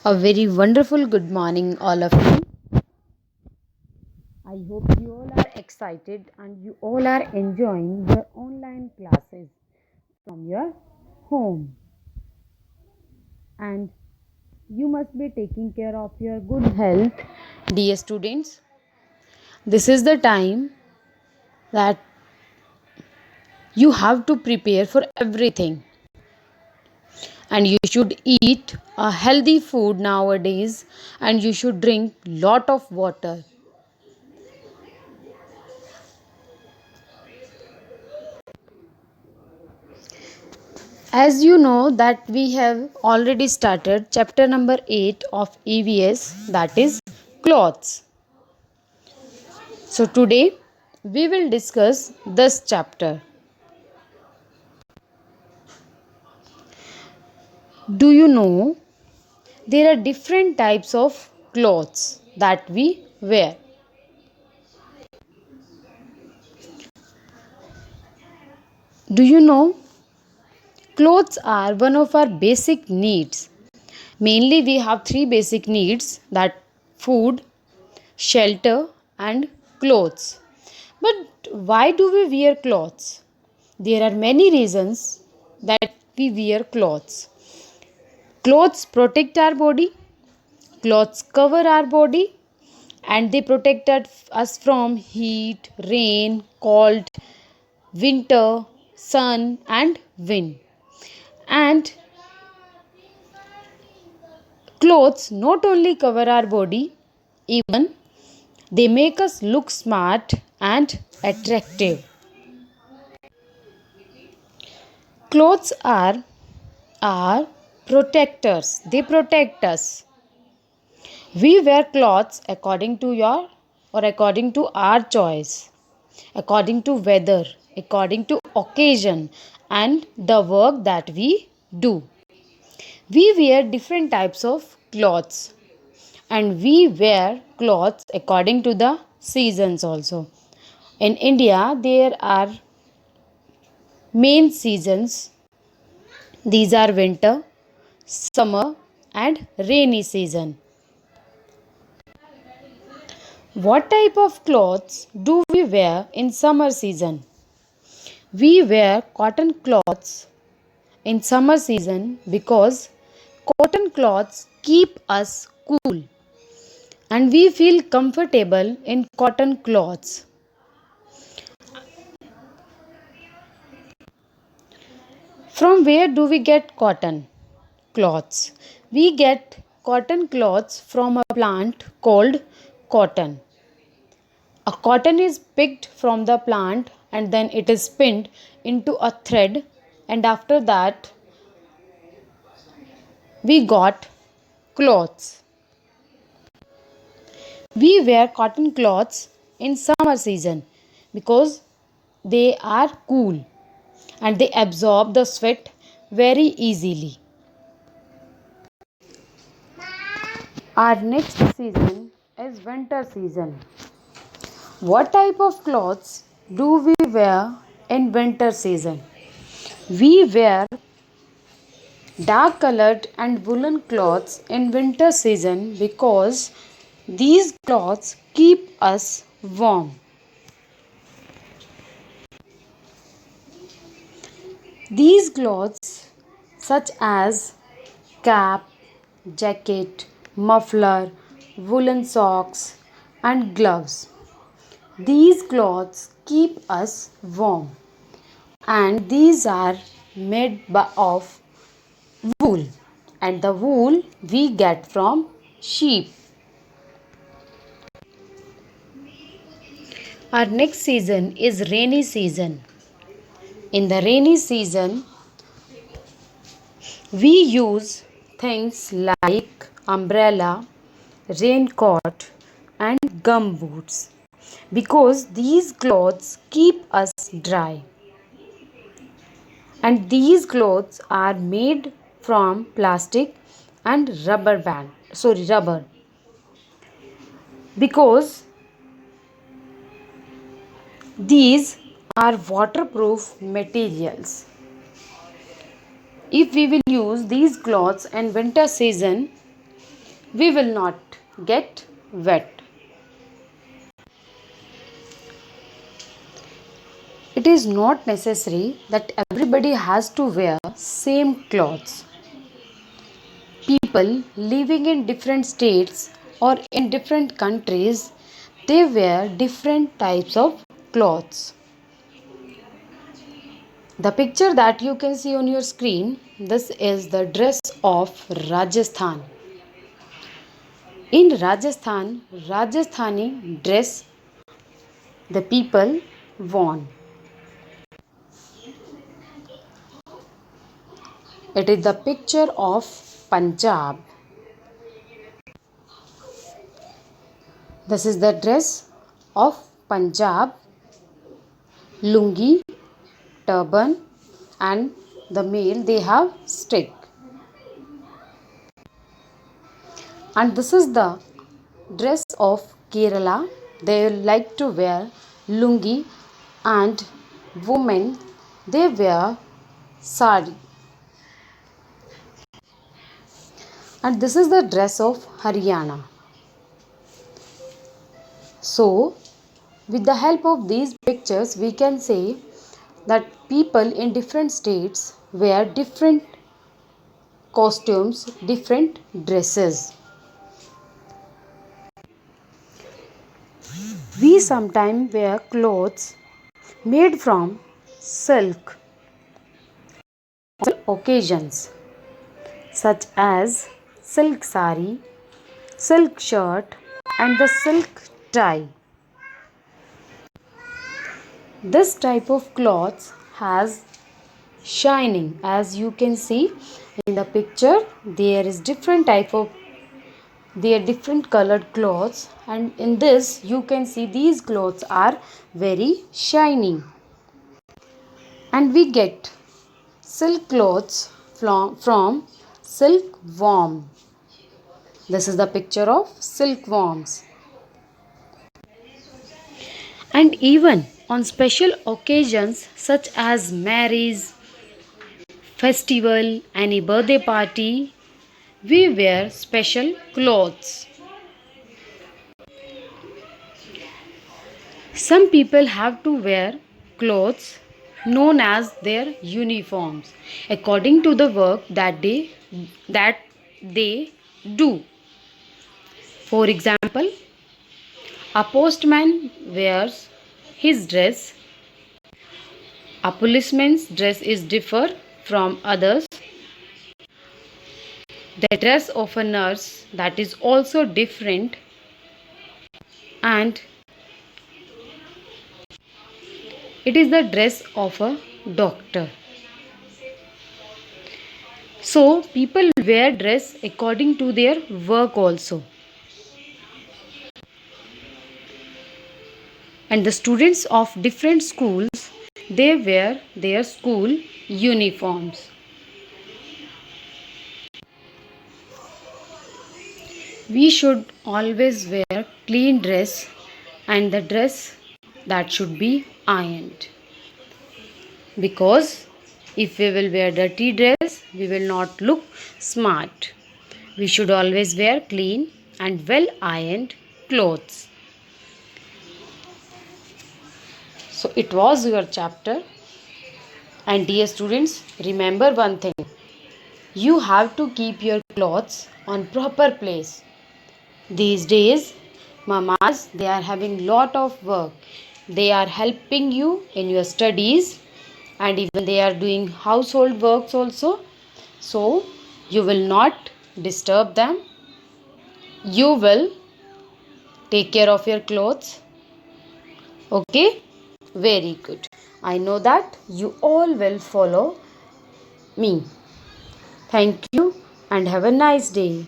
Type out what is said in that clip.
A very wonderful good morning, all of you. I hope you all are excited and you all are enjoying your online classes from your home. And you must be taking care of your good health, dear students. This is the time that you have to prepare for everything, and you should eat a healthy food nowadays, and you should drink lot of water. As you know that we have already started chapter number 8 of EVS, that is clothes. So today we will discuss this chapter. Do you know there are different types of clothes that we wear? Do you know clothes are one of our basic needs? Mainly we have three basic needs, that food, shelter and clothes. But why do we wear clothes? There are many reasons that we wear clothes. Clothes protect our body, clothes cover our body, and they protect us from heat, rain, cold, winter, sun, and wind. And clothes not only cover our body, even they make us look smart and attractive. Clothes are protectors. They protect us. We wear clothes according to your or according to our choice, according to weather, according to occasion and the work that we do. We wear different types of clothes, and we wear clothes according to the seasons also. In India, there are main seasons. These are winter, summer, and rainy season. What type of clothes do we wear in summer season? We wear cotton cloths in summer season because cotton cloths keep us cool and we feel comfortable in cotton cloths. From where do we get cotton cloths? We get cotton cloths from a plant called cotton. A cotton is picked from the plant and then it is spinned into a thread, and after that we got cloths. We wear cotton cloths in summer season because they are cool and they absorb the sweat very easily. Our next season is winter season. What type of clothes do we wear in winter season? We wear dark colored and woolen cloths in winter season because these cloths keep us warm. These clothes such as cap, jacket, muffler, woolen socks and gloves. These clothes keep us warm, and these are made of wool, and the wool we get from sheep. Our next season is rainy season. In the rainy season, we use things like umbrella, raincoat, and gum boots because these clothes keep us dry. And these clothes are made from plastic and rubber because these are waterproof materials. If we will use these clothes in winter season, we will not get wet. It is not necessary that everybody has to wear same clothes. People living in different states or in different countries, they wear different types of clothes. The picture that you can see on your screen, this is the dress of Rajasthan. In Rajasthan, Rajasthani dress the people worn. It is the picture of Punjab. This is the dress of Punjab, lungi, turban, and the male they have stick. And this is the dress of Kerala. They like to wear lungi, and women they wear sari. And this is the dress of Haryana. So, with the help of these pictures, we can say that people in different states wear different costumes, different dresses. We sometimes wear clothes made from silk on occasions such as silk sari, silk shirt, and the silk tie. This type of cloth has shining. As you can see in the picture, there is different type of different colored clothes, and in this you can see these clothes are very shiny. And we get silk clothes from silkworm. This is the picture of silkworms. And even on special occasions such as marriage, festival, any birthday party, we wear special clothes. Some people have to wear clothes known as their uniforms according to the work that they do. For example, a postman wears his dress, a policeman's dress is differ from others. The dress of a nurse that is also different, and it is the dress of a doctor. So people wear dress according to their work also. And the students of different schools, they wear their school uniforms. We should always wear clean dress, and the dress that should be ironed, because if we will wear dirty dress, we will not look smart. We should always wear clean and well ironed clothes. So it was your chapter. And dear students, remember one thing. You have to keep your clothes on proper place. These days, mamas, they are having lot of work. They are helping you in your studies, and even they are doing household works also. So you will not disturb them. You will take care of your clothes. Okay? Very good. I know that you all will follow me. Thank you and have a nice day.